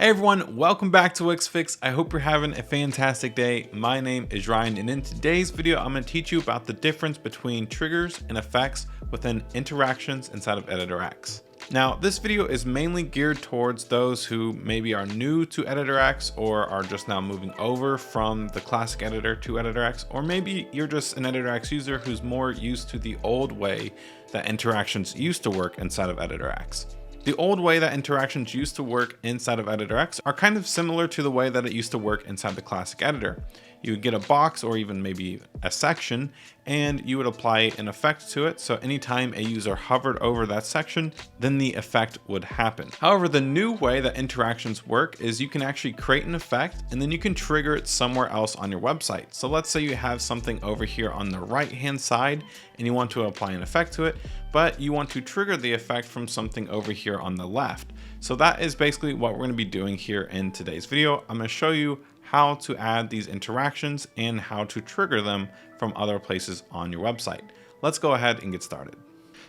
Hey everyone, welcome back to Wix Fix. I hope you're having a fantastic day. My name is Ryan, and in today's video, I'm going to teach you about the difference between triggers and effects within interactions inside of Editor X. Now, this video is mainly geared towards those who maybe are new to Editor X or are just now moving over from the classic editor to Editor X, or maybe you're just an Editor X user who's more used to the old way that interactions used to work inside of Editor X. The old way that interactions used to work inside of Editor X are kind of similar to the way that it used to work inside the classic editor. You would get a box or even maybe a section, and you would apply an effect to it. So anytime a user hovered over that section, then the effect would happen. However, the new way that interactions work is you can actually create an effect and then you can trigger it somewhere else on your website. So let's say you have something over here on the right-hand side and you want to apply an effect to it, but you want to trigger the effect from something over here on the left. So that is basically what we're going to be doing here in today's video. I'm going to show you how to add these interactions and how to trigger them from other places on your website. Let's go ahead and get started.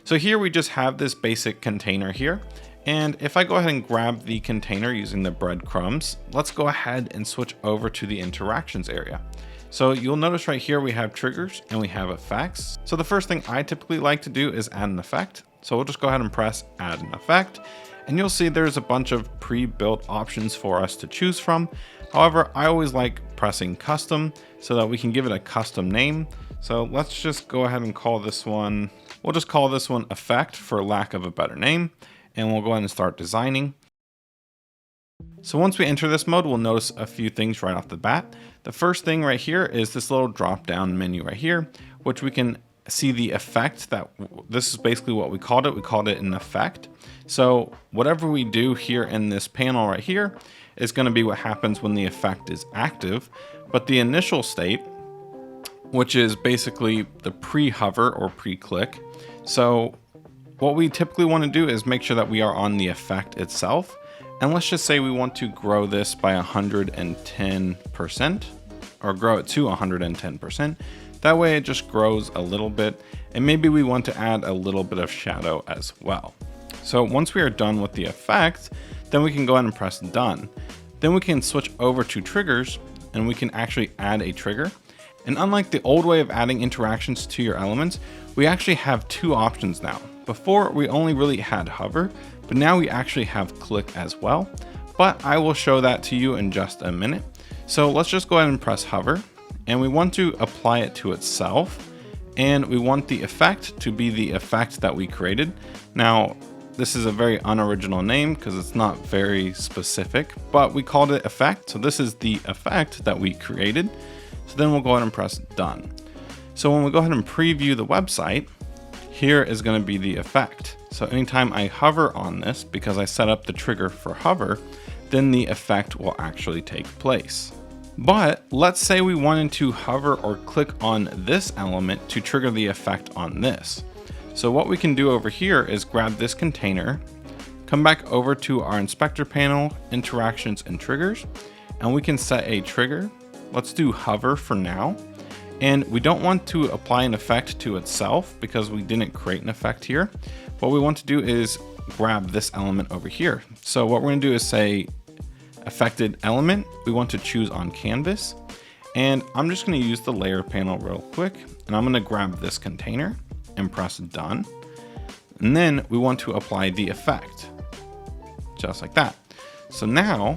So here we just have this basic container here. And if I go ahead and grab the container using the breadcrumbs, let's go ahead and switch over to the interactions area. So you'll notice right here we have triggers and we have effects. So the first thing I typically like to do is add an effect. So we'll just go ahead and press add an effect. And you'll see there's a bunch of pre-built options for us to choose from. However, I always like pressing custom so that we can give it a custom name. So let's just go ahead and call this one, we'll just call this one effect for lack of a better name. And we'll go ahead and start designing. So once we enter this mode, we'll notice a few things right off the bat. The first thing right here is this little drop down menu right here, which we can see the effect that this is basically what we called it. We called it an effect. So whatever we do here in this panel right here is going to be what happens when the effect is active. But the initial state, which is basically the pre-hover or pre-click. So what we typically want to do is make sure that we are on the effect itself. And let's just say we want to grow this by 110% or grow it to 110%. That way it just grows a little bit, and maybe we want to add a little bit of shadow as well. So once we are done with the effect, then we can go ahead and press done. Then we can switch over to triggers and we can actually add a trigger. And unlike the old way of adding interactions to your elements, we actually have two options now. Before we only really had hover, but now we actually have click as well. But I will show that to you in just a minute. So let's just go ahead and press hover. And we want to apply it to itself, and we want the effect to be the effect that we created. Now, this is a very unoriginal name because it's not very specific, but we called it effect. So this is the effect that we created. So then we'll go ahead and press done. So when we go ahead and preview the website, here is going to be the effect. So anytime I hover on this, because I set up the trigger for hover, then the effect will actually take place. But let's say we wanted to hover or click on this element to trigger the effect on this. So what we can do over here is grab this container, come back over to our inspector panel, interactions and triggers, and we can set a trigger. Let's do hover for now. And we don't want to apply an effect to itself because we didn't create an effect here. What we want to do is grab this element over here. So what we're going to do is say affected element, we want to choose on canvas, and I'm just going to use the layer panel real quick, and I'm going to grab this container and press done, and then we want to apply the effect just like that. So now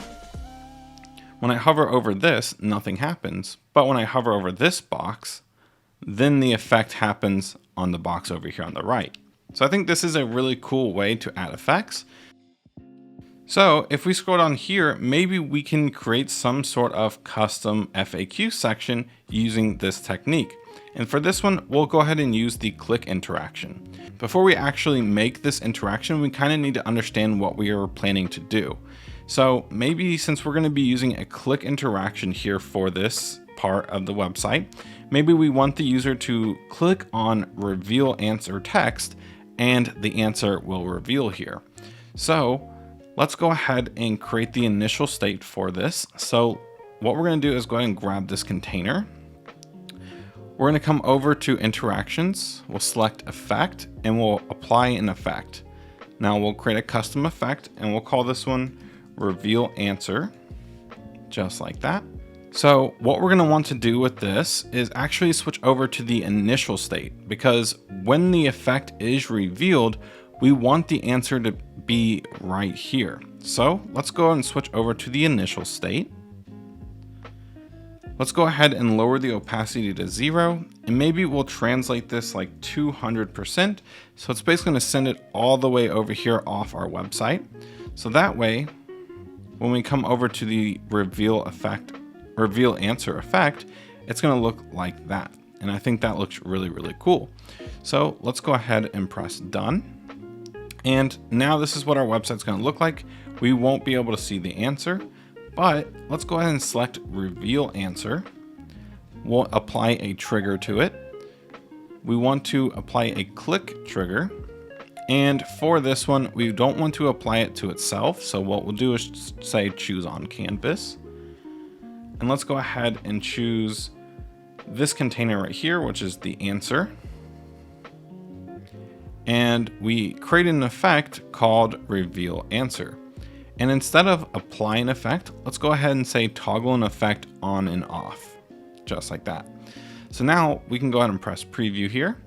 when I hover over this, nothing happens, but when I hover over this box, then the effect happens on the box over here on the right. So I think this is a really cool way to add effects. So if we scroll down here, maybe we can create some sort of custom FAQ section using this technique. And for this one, we'll go ahead and use the click interaction. Before we actually make this interaction, we kind of need to understand what we are planning to do. So maybe since we're going to be using a click interaction here for this part of the website, maybe we want the user to click on reveal answer text and the answer will reveal here. So let's go ahead and create the initial state for this. So what we're going to do is go ahead and grab this container. We're going to come over to interactions. We'll select effect and we'll apply an effect. Now we'll create a custom effect and we'll call this one reveal answer, just like that. So what we're going to want to do with this is actually switch over to the initial state, because when the effect is revealed, we want the answer to be right here. So let's go and switch over to the initial state. Let's go ahead and lower the opacity to 0, and maybe we'll translate this like 200%. So it's basically going to send it all the way over here off our website. So that way, when we come over to the reveal answer effect, it's going to look like that. And I think that looks really, really cool. So let's go ahead and press done. And now this is what our website's going to look like. We won't be able to see the answer, but let's go ahead and select reveal answer. We'll apply a trigger to it. We want to apply a click trigger. And for this one, we don't want to apply it to itself. So what we'll do is say choose on canvas. And let's go ahead and choose this container right here, which is the answer. And we create an effect called reveal answer. And instead of apply an effect, let's go ahead and say toggle an effect on and off, just like that. So now we can go ahead and press preview here,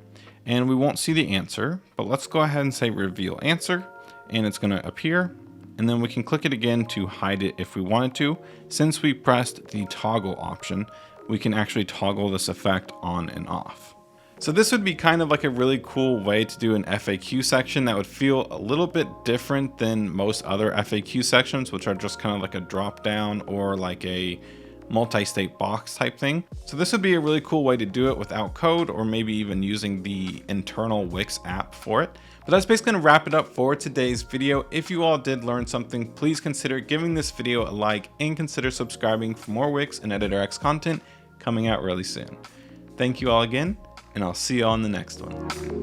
and we won't see the answer, but let's go ahead and say reveal answer, and it's going to appear. And then we can click it again to hide it if we wanted to. Since we pressed the toggle option, we can actually toggle this effect on and off. So this would be kind of like a really cool way to do an FAQ section that would feel a little bit different than most other FAQ sections, which are just kind of like a drop down or like a multi-state box type thing. So this would be a really cool way to do it without code, or maybe even using the internal Wix app for it. But that's basically gonna wrap it up for today's video. If you all did learn something, please consider giving this video a like and consider subscribing for more Wix and EditorX content coming out really soon. Thank you all again, and I'll see you on the next one.